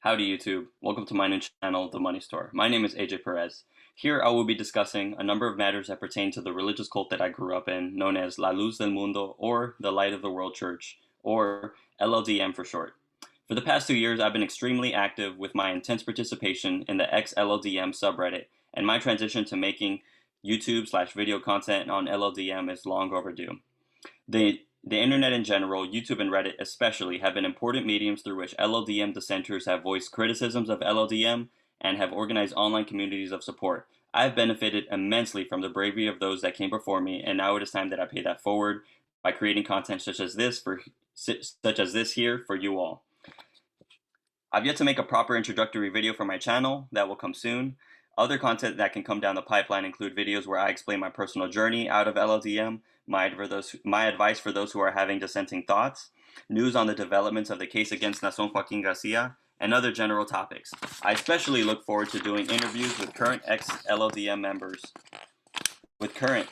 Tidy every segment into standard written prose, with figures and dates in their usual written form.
Howdy YouTube, welcome to my new channel, The Money Store. My name is AJ Perez. Here I will be discussing a number of matters that pertain to the religious cult that I grew up in, known as La Luz Del Mundo, or the Light of the World Church, or LLDM for short. For the past 2 years, I've been extremely active with my intense participation in the Ex-LLDM subreddit, and my transition to making YouTube/video content on LLDM is long overdue. The internet in general, YouTube and Reddit especially, have been important mediums through which LLDM dissenters have voiced criticisms of LLDM and have organized online communities of support. I have benefited immensely from the bravery of those that came before me, and now it is time that I pay that forward by creating content such as this here for you all. I've yet to make a proper introductory video for my channel. That will come soon. Other content that can come down the pipeline include videos where I explain my personal journey out of LLDM, my advice for those who are having dissenting thoughts, news on the developments of the case against Nason Joaquin Garcia, and other general topics. I especially look forward to doing interviews with current ex-LLDM members, with current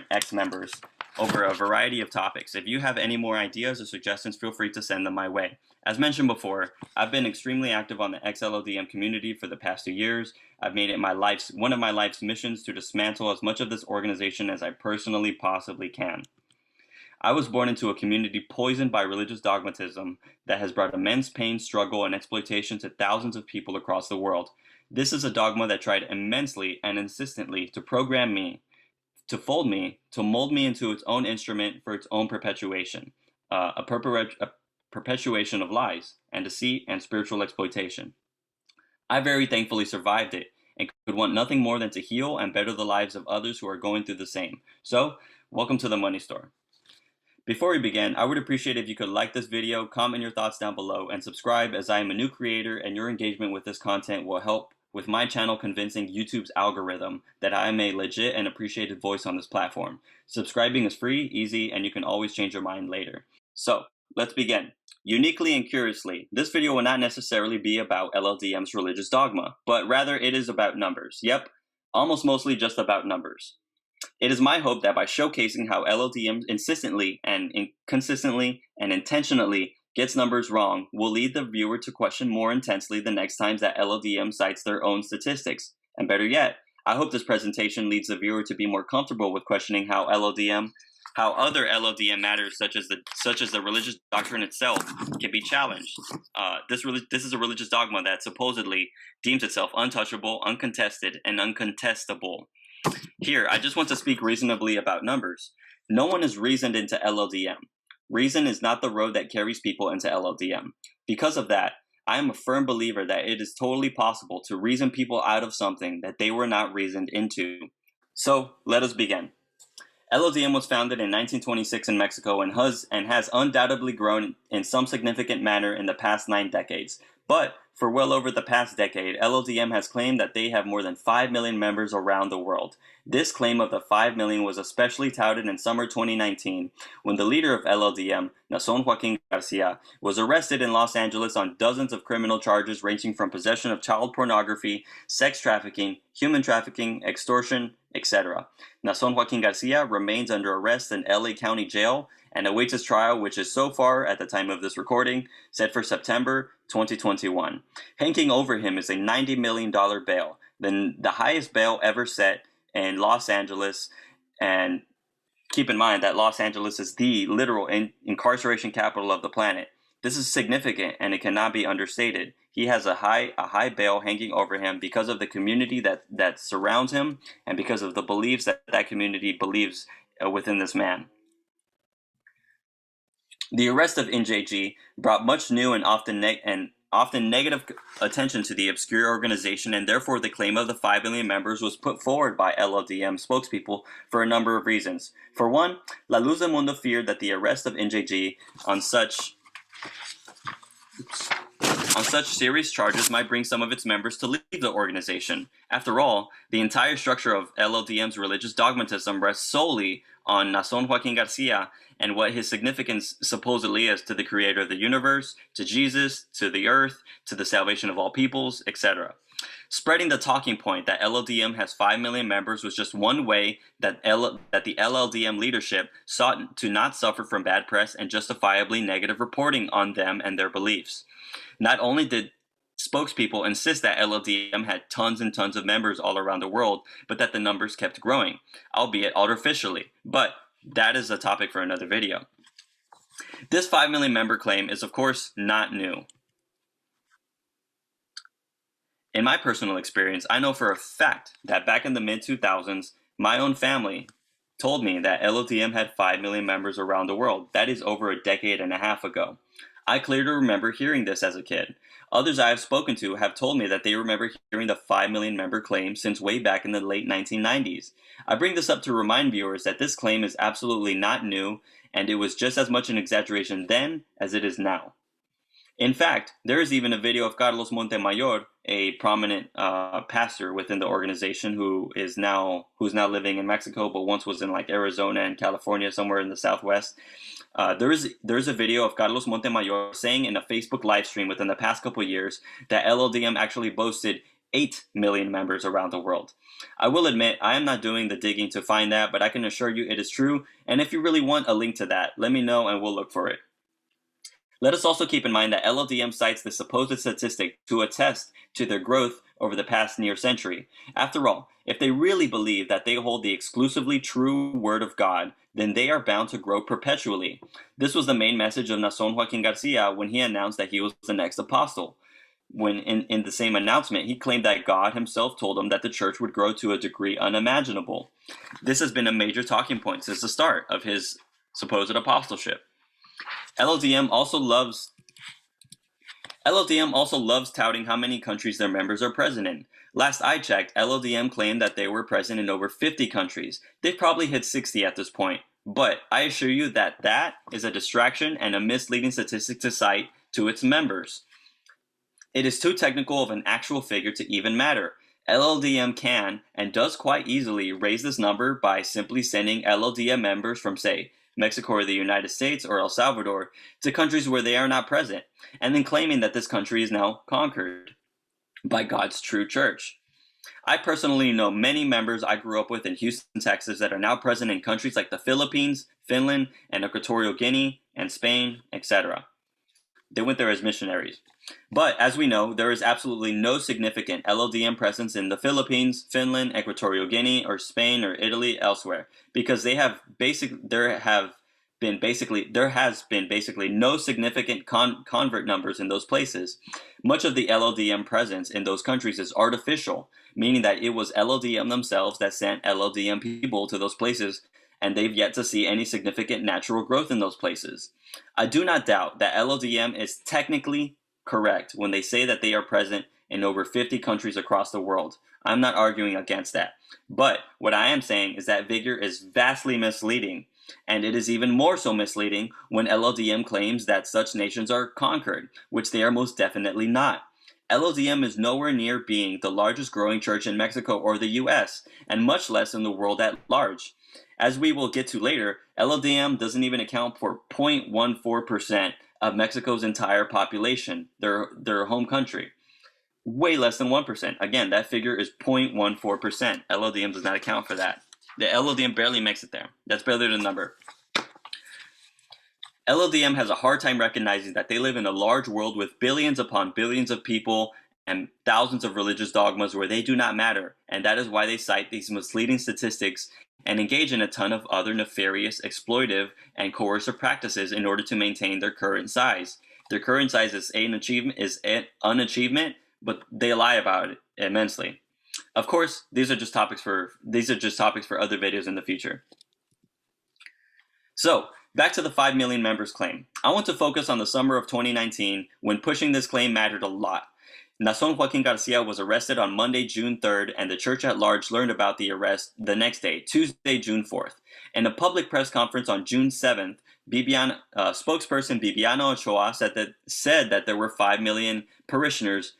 ex-members over a variety of topics. If you have any more ideas or suggestions, feel free to send them my way. As mentioned before, I've been extremely active on the Ex-LLDM community for the past 2 years. I've made it one of my life's missions to dismantle as much of this organization as I personally possibly can. I was born into a community poisoned by religious dogmatism that has brought immense pain, struggle, and exploitation to thousands of people across the world. This is a dogma that tried immensely and insistently to program me, to fold me, to mold me into its own instrument for its own perpetuation, a perpetuation of lies and deceit and spiritual exploitation. I very thankfully survived it and could want nothing more than to heal and better the lives of others who are going through the same. So, welcome to the Money Store. Before we begin, I would appreciate if you could like this video, comment your thoughts down below, and subscribe, as I am a new creator and your engagement with this content will help with my channel convincing YouTube's algorithm that I am a legit and appreciated voice on this platform. Subscribing is free, easy, and you can always change your mind later. So, let's begin. Uniquely and curiously, this video will not necessarily be about LLDM's religious dogma, but rather it is about numbers. Yep, almost mostly just about numbers. It is my hope that by showcasing how LLDM consistently and intentionally gets numbers wrong will lead the viewer to question more intensely the next times that LLDM cites their own statistics. And better yet, I hope this presentation leads the viewer to be more comfortable with questioning how other LLDM matters, such as the religious doctrine itself, can be challenged. This is a religious dogma that supposedly deems itself untouchable, uncontested, and uncontestable. Here, I just want to speak reasonably about numbers. No one is reasoned into LLDM. Reason is not the road that carries people into LLDM. Because of that, I am a firm believer that it is totally possible to reason people out of something that they were not reasoned into. So, let us begin. LLDM was founded in 1926 in Mexico and has undoubtedly grown in some significant manner in the past 9 decades. But for well over the past decade, LLDM has claimed that they have more than 5 million members around the world. This claim of the 5 million was especially touted in summer 2019 when the leader of LLDM, Nason Joaquin Garcia, was arrested in Los Angeles on dozens of criminal charges ranging from possession of child pornography, sex trafficking, human trafficking, extortion, etc. Nason Joaquin Garcia remains under arrest in LA County Jail and awaits his trial, which is so far, at the time of this recording, set for September 2021. Hanging over him is a $90 million bail, the highest bail ever set in Los Angeles. And keep in mind that Los Angeles is the literal incarceration capital of the planet. This is significant and it cannot be understated. He has a high bail hanging over him because of the community that surrounds him and because of the beliefs that community believes within this man. The arrest of NJG brought much new and often negative attention to the obscure organization, and therefore the claim of the 5 million members was put forward by LLDM spokespeople for a number of reasons. For one, La Luz Del Mundo feared that the arrest of NJG on such serious charges might bring some of its members to leave the organization. After all, the entire structure of LLDM's religious dogmatism rests solely on Nason Joaquin Garcia and what his significance supposedly is to the creator of the universe, to Jesus, to the earth, to the salvation of all peoples, etc. Spreading the talking point that LLDM has 5 million members was just one way that the LLDM leadership sought to not suffer from bad press and justifiably negative reporting on them and their beliefs. Not only did spokespeople insist that LLDM had tons and tons of members all around the world, but that the numbers kept growing, albeit artificially. But that is a topic for another video. This 5 million member claim is, of course, not new. In my personal experience, I know for a fact that back in the mid-2000s, my own family told me that LLDM had 5 million members around the world. That is over a decade and a half ago. I clearly remember hearing this as a kid. Others I have spoken to have told me that they remember hearing the 5 million member claim since way back in the late 1990s. I bring this up to remind viewers that this claim is absolutely not new, and it was just as much an exaggeration then as it is now. In fact, there is even a video of Carlos Montemayor, a prominent pastor within the organization who's now living in Mexico, but once was in like Arizona and California, somewhere in the Southwest. There's a video of Carlos Montemayor saying in a Facebook live stream within the past couple of years that LLDM actually boasted 8 million members around the world. I will admit I am not doing the digging to find that, but I can assure you it is true, and if you really want a link to that, let me know and we'll look for it. Let us also keep in mind that LLDM cites the supposed statistic to attest to their growth over the past near century. After all, if they really believe that they hold the exclusively true word of God, then they are bound to grow perpetually. This was the main message of Nason Joaquin Garcia when he announced that he was the next apostle. When in the same announcement, he claimed that God himself told him that the church would grow to a degree unimaginable. This has been a major talking point since the start of his supposed apostleship. LLDM also loves touting how many countries their members are present in. Last I checked, LLDM claimed that they were present in over 50 countries. They've probably hit 60 at this point. But I assure you that that is a distraction and a misleading statistic to cite to its members. It is too technical of an actual figure to even matter. LLDM can and does quite easily raise this number by simply sending LLDM members from, say, Mexico or the United States or El Salvador to countries where they are not present, and then claiming that this country is now conquered by God's true church. I personally know many members I grew up with in Houston, Texas that are now present in countries like the Philippines, Finland, and Equatorial Guinea, and Spain, etc. They went there as missionaries. But as we know, there is absolutely no significant LLDM presence in the Philippines, Finland, Equatorial Guinea, or Spain or Italy elsewhere, because there has been basically no significant convert numbers in those places. Much of the LLDM presence in those countries is artificial, meaning that it was LLDM themselves that sent LLDM people to those places, and they've yet to see any significant natural growth in those places. I do not doubt that LLDM is technically correct when they say that they are present in over 50 countries across the world. I'm not arguing against that. But what I am saying is that figure is vastly misleading, and it is even more so misleading when LLDM claims that such nations are conquered, which they are most definitely not. LLDM is nowhere near being the largest growing church in Mexico or the US, and much less in the world at large. As we will get to later, LLDM doesn't even account for 0.14% of Mexico's entire population, their home country. Way less than 1%. Again, that figure is 0.14%. LLDM does not account for that. The LLDM barely makes it there. That's barely the number. LLDM has a hard time recognizing that they live in a large world with billions upon billions of people and thousands of religious dogmas where they do not matter, and that is why they cite these misleading statistics and engage in a ton of other nefarious, exploitive, and coercive practices in order to maintain their current size. Their current size is an achievement, but they lie about it immensely. Of course, these are just topics for other videos in the future. So, back to the 5 million members claim. I want to focus on the summer of 2019 when pushing this claim mattered a lot. Nason Joaquin Garcia was arrested on Monday, June 3rd, and the church at large learned about the arrest the next day, Tuesday, June 4th. In a public press conference on June 7th, spokesperson Bibiana Ochoa said that there were 5 million parishioners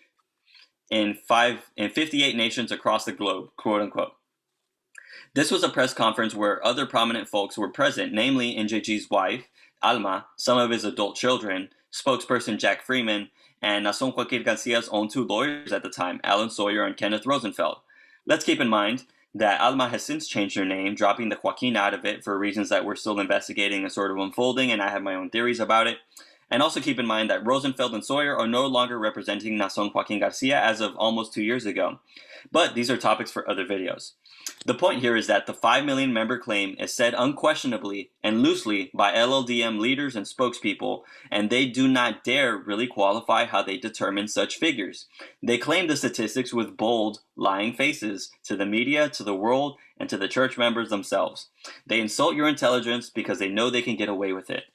in 58 nations across the globe, quote unquote. This was a press conference where other prominent folks were present, namely NJG's wife, Alma, some of his adult children, spokesperson Jack Freeman, and Nason Joaquin Garcia's own 2 lawyers at the time, Alan Sawyer and Kenneth Rosenfeld. Let's keep in mind that Alma has since changed her name, dropping the Joaquin out of it for reasons that we're still investigating and sort of unfolding, and I have my own theories about it. And also keep in mind that Rosenfeld and Sawyer are no longer representing Nason Joaquin Garcia as of almost 2 years ago. But these are topics for other videos. The point here is that the 5 million member claim is said unquestionably and loosely by LLDM leaders and spokespeople, and they do not dare really qualify how they determine such figures. They claim the statistics with bold, lying faces to the media, to the world, and to the church members themselves. They insult your intelligence because they know they can get away with it.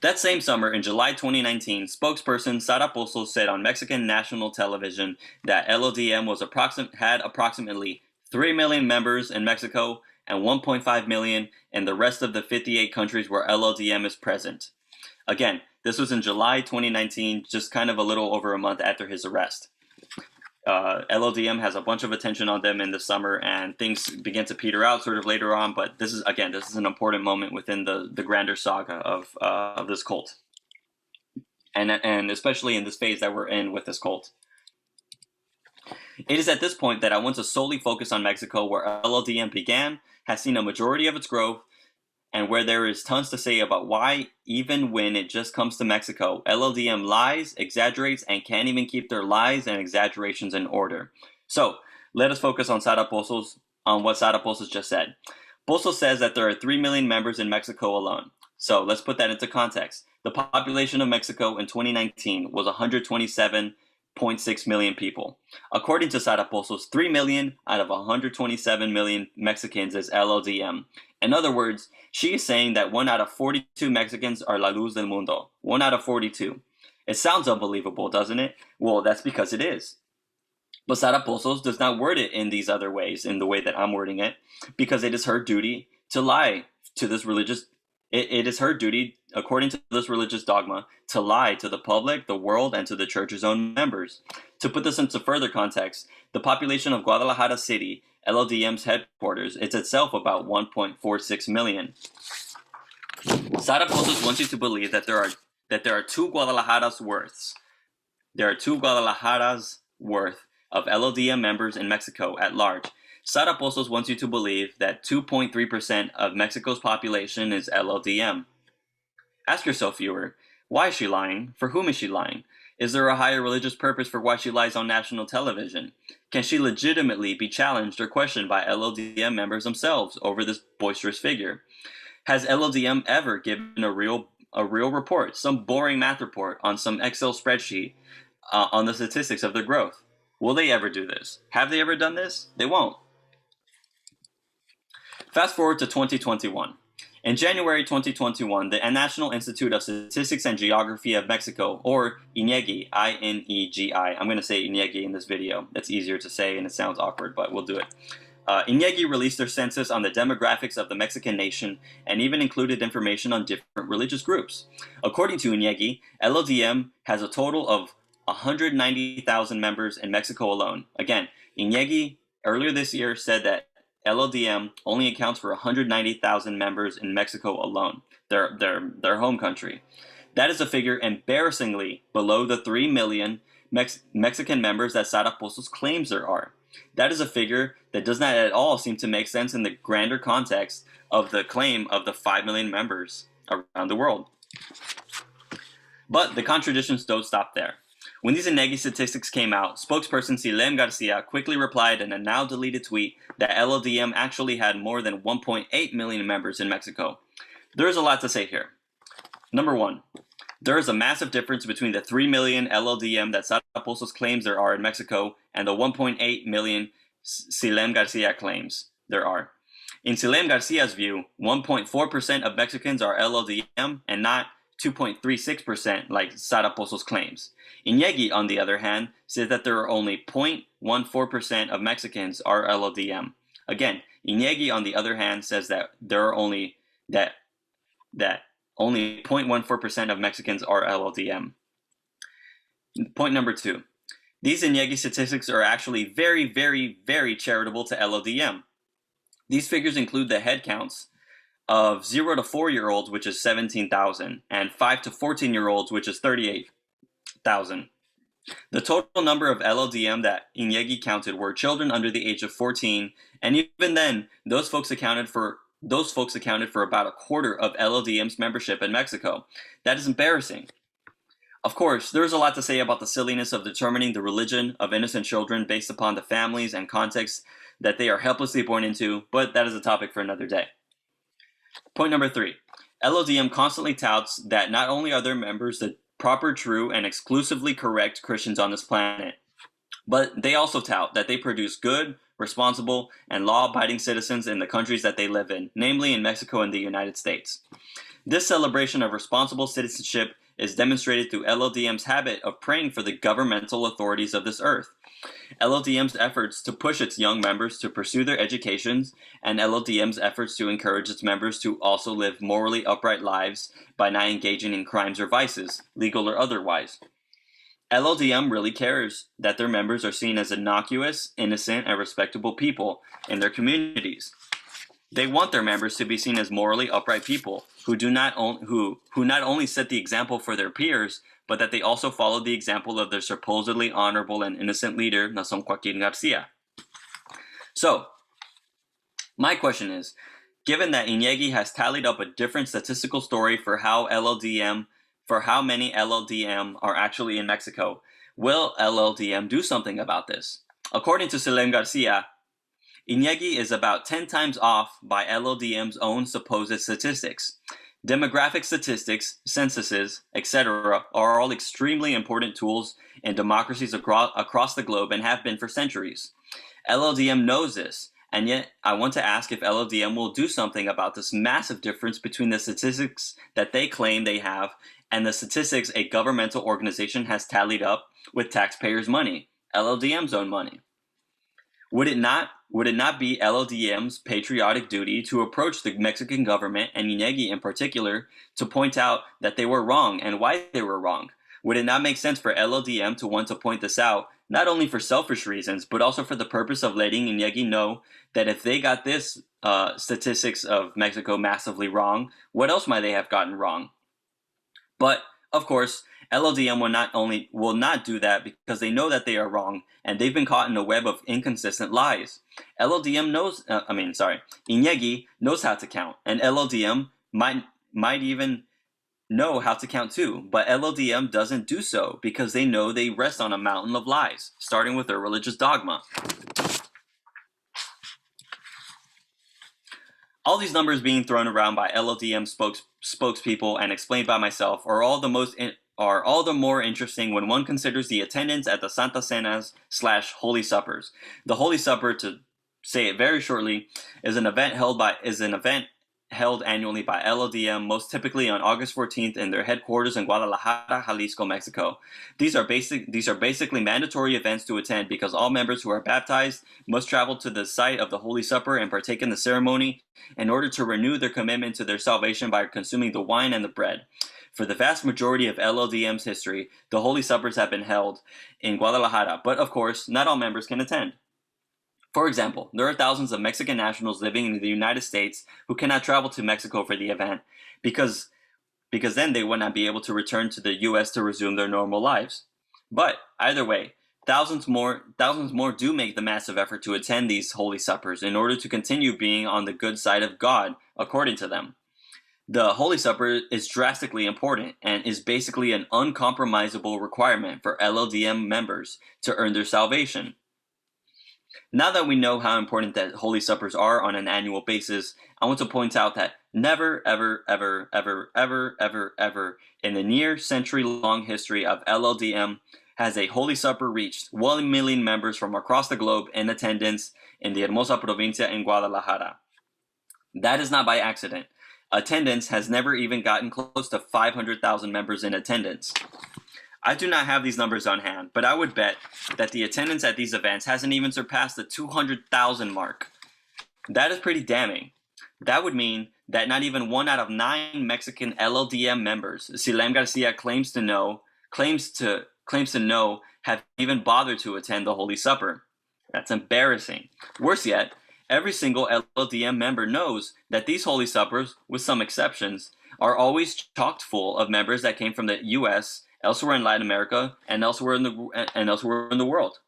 That same summer, in July 2019, spokesperson Sara Posso said on Mexican national television that LLDM had approximately 3 million members in Mexico and 1.5 million in the rest of the 58 countries where LLDM is present. Again, this was in July 2019, just kind of a little over a month after his arrest. LLDM has a bunch of attention on them in the summer, and things begin to peter out sort of later on, but this is an important moment within the grander saga of this cult. And especially in this phase that we're in with this cult. It is at this point that I want to solely focus on Mexico, where LLDM began, has seen a majority of its growth, and where there is tons to say about why, even when it just comes to Mexico, LLDM lies, exaggerates, and can't even keep their lies and exaggerations in order. So, let us focus on what Sara Posos just said. Poso says that there are 3 million members in Mexico alone. So, let's put that into context. The population of Mexico in 2019 was 127.6 million people. According to Sara Posos, 3 million out of 127 million Mexicans is LLDM. In other words, she is saying that 1 out of 42 Mexicans are La Luz Del Mundo. 1 out of 42. It sounds unbelievable, doesn't it? Well, that's because it is. But Sara Posos does not word it in these other ways, in the way that I'm wording it, because it is her duty to lie to this religious... It is her duty, according to this religious dogma, to lie to the public, the world, and to the church's own members. To put this into further context, the population of Guadalajara City, LLDM's headquarters, is itself about 1.46 million. Sara Posos wants you to believe that there are two Guadalajara's worths. There are 2 Guadalajara's worth of LLDM members in Mexico at large. Sara Posos wants you to believe that 2.3% of Mexico's population is LLDM. Ask yourself, viewer, why is she lying? For whom is she lying? Is there a higher religious purpose for why she lies on national television? Can she legitimately be challenged or questioned by LLDM members themselves over this boisterous figure? Has LLDM ever given a real report, some boring math report on some Excel spreadsheet on the statistics of their growth? Will they ever do this? Have they ever done this? They won't. Fast forward to 2021. In January 2021, the National Institute of Statistics and Geography of Mexico, or INEGI, I-N-E-G-I. I'm going to say INEGI in this video. It's easier to say and it sounds awkward, but we'll do it. INEGI released their census on the demographics of the Mexican nation and even included information on different religious groups. According to INEGI, LLDM has a total of 190,000 members in Mexico alone. Again, INEGI earlier this year said that LLDM only accounts for 190,000 members in Mexico alone, their home country. That is a figure embarrassingly below the 3 million Mexican members that Sara Posos claims there are. That is a figure that does not at all seem to make sense in the grander context of the claim of the 5 million members around the world. But the contradictions don't stop there. When these INEGI statistics came out, spokesperson Silem Garcia quickly replied in a now deleted tweet that LLDM actually had more than 1.8 million members in Mexico. There is a lot to say here. Number 1, there is a massive difference between the 3 million LLDM that Sara Posos claims there are in Mexico and the 1.8 million Silem Garcia claims there are. In Silem Garcia's view, 1.4% of Mexicans are LLDM and not 2.36% like Sara Posos claims. INEGI, on the other hand, says that there are only 0.14% of Mexicans are LLDM. Again, INEGI, on the other hand, says that there are only 0.14% of Mexicans are LLDM. Point number 2. These INEGI statistics are actually very, very, very charitable to LLDM. These figures include the head counts of 0 to 4-year-olds, which is 17,000, and 5 to 14-year-olds, which is 38,000. The total number of LLDM that INEGI counted were children under the age of 14, and even then, those folks accounted for Those folks accounted for about a quarter of LLDM's membership in Mexico. That is embarrassing. Of course, there is a lot to say about the silliness of determining the religion of innocent children based upon the families and contexts that they are helplessly born into, but that is a topic for another day. Point number 3. LLDM constantly touts that not only are their members the proper, true, and exclusively correct Christians on this planet, but they also tout that they produce good, responsible, and law-abiding citizens in the countries that they live in, namely in Mexico and the United States. This celebration of responsible citizenship is demonstrated through LLDM's habit of praying for the governmental authorities of this earth, LLDM's efforts to push its young members to pursue their educations, and LLDM's efforts to encourage its members to also live morally upright lives by not engaging in crimes or vices, legal or otherwise. LLDM really cares that their members are seen as innocuous, innocent, and respectable people in their communities. They want their members to be seen as morally upright people who not only set the example for their peers, but that they also follow the example of their supposedly honorable and innocent leader, Nason Joaquin Garcia. So, my question is, given that Iñegi has tallied up a different statistical story for how many LLDM are actually in Mexico, will LLDM do something about this? According to Selem Garcia, Iñegi is about 10 times off by LLDM's own supposed statistics. Demographic statistics, censuses, etc. are all extremely important tools in democracies across the globe and have been for centuries. LLDM knows this, and yet I want to ask if LLDM will do something about this massive difference between the statistics that they claim they have and the statistics a governmental organization has tallied up with taxpayers' money, LLDM's own money. Would it not be LLDM's patriotic duty to approach the Mexican government, and Iñegi in particular, to point out that they were wrong and why they were wrong? Would it not make sense for LLDM to want to point this out, not only for selfish reasons, but also for the purpose of letting Iñegi know that if they got this statistics of Mexico massively wrong, what else might they have gotten wrong? But, of course, LLDM will not do that because they know that they are wrong, and they've been caught in a web of inconsistent lies. Iñegi knows how to count, and LLDM might even know how to count too, but LLDM doesn't do so because they know they rest on a mountain of lies, starting with their religious dogma. All these numbers being thrown around by LLDM spokespeople and explained by myself are all the more interesting when one considers the attendance at the Santa Cenas / Holy Suppers. The Holy Supper, to say it very shortly, is an event held annually by LLDM, most typically on August 14th in their headquarters in Guadalajara, Jalisco, Mexico. These are basically mandatory events to attend because all members who are baptized must travel to the site of the Holy Supper and partake in the ceremony in order to renew their commitment to their salvation by consuming the wine and the bread. For the vast majority of LLDM's history, the Holy Suppers have been held in Guadalajara, but of course, not all members can attend. For example, there are thousands of Mexican nationals living in the United States who cannot travel to Mexico for the event because then they would not be able to return to the U.S. to resume their normal lives. But either way, thousands more do make the massive effort to attend these Holy Suppers in order to continue being on the good side of God, according to them. The Holy Supper is drastically important and is basically an uncompromisable requirement for LLDM members to earn their salvation. Now that we know how important that Holy Suppers are on an annual basis, I want to point out that never, ever, ever, ever, ever, ever, ever in the near century-long history of LLDM has a Holy Supper reached 1 million members from across the globe in attendance in the Hermosa Provincia in Guadalajara. That is not by accident. Attendance has never even gotten close to 500,000 members in attendance. I do not have these numbers on hand, but I would bet that the attendance at these events hasn't even surpassed the 200,000 mark. That is pretty damning. That would mean that not even 1 out of 9 Mexican LLDM members Selem Garcia claims to know have even bothered to attend the Holy Supper. That's embarrassing. Worse yet, every single LLDM member knows that these Holy Suppers, with some exceptions, are always chock full of members that came from the U.S., elsewhere in Latin America, and elsewhere in the world.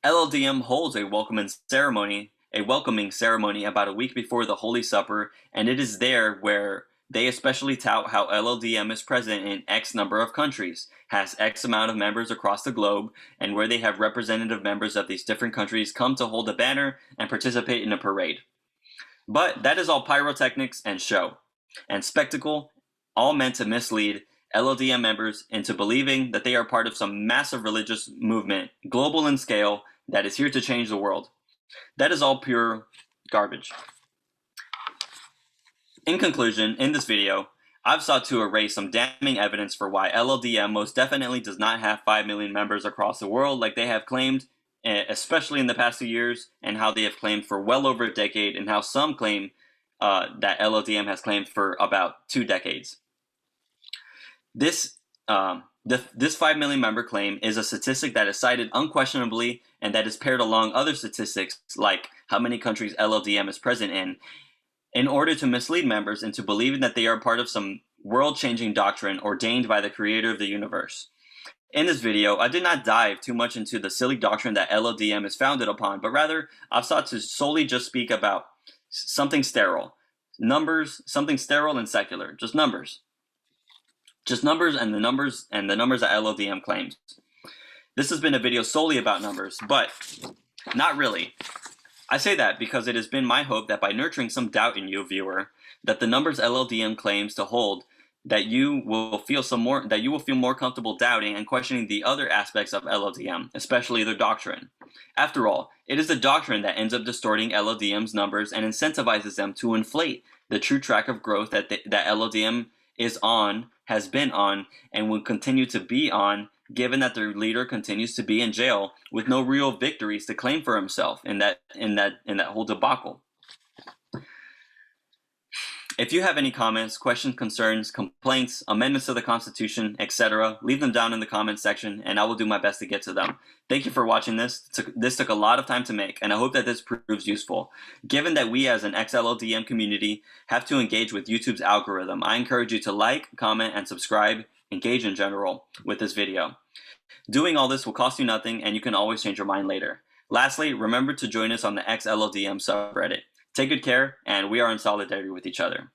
LLDM holds a welcoming ceremony a welcoming ceremony about a week before the Holy Supper, and it is there where they especially tout how LLDM is present in X number of countries, has X amount of members across the globe, and where they have representative members of these different countries come to hold a banner and participate in a parade. But that is all pyrotechnics and show, and spectacle, all meant to mislead LLDM members into believing that they are part of some massive religious movement, global in scale, that is here to change the world. That is all pure garbage. In conclusion, in this video, I've sought to erase some damning evidence for why LLDM most definitely does not have 5 million members across the world like they have claimed, especially in the past 2 years, and how they have claimed for well over a decade, and how some claim that LLDM has claimed for about 2 decades. This 5 million member claim is a statistic that is cited unquestionably and that is paired along other statistics like how many countries LLDM is present in order to mislead members into believing that they are part of some world-changing doctrine ordained by the creator of the universe. In this video, I did not dive too much into the silly doctrine that LLDM is founded upon, but rather I've sought to solely just speak about something sterile. Numbers, something sterile and secular, just numbers. Just numbers and the numbers that LLDM claims. This has been a video solely about numbers, but not really. I say that because it has been my hope that by nurturing some doubt in you, viewer, that the numbers LLDM claims to hold, that you will feel more comfortable doubting and questioning the other aspects of LLDM, especially their doctrine. After all, it is the doctrine that ends up distorting LLDM's numbers and incentivizes them to inflate the true track of growth that LLDM is on, has been on, and will continue to be on, given that their leader continues to be in jail with no real victories to claim for himself in that whole debacle. If you have any comments, questions, concerns, complaints, amendments to the Constitution, etc., leave them down in the comments section, and I will do my best to get to them. Thank you for watching this. This took a lot of time to make, and I hope that this proves useful. Given that we as an Ex-LLDM community have to engage with YouTube's algorithm, I encourage you to like, comment, and subscribe, engage in general with this video. Doing all this will cost you nothing, and you can always change your mind later. Lastly, remember to join us on the Ex-LLDM subreddit. Take good care, and we are in solidarity with each other.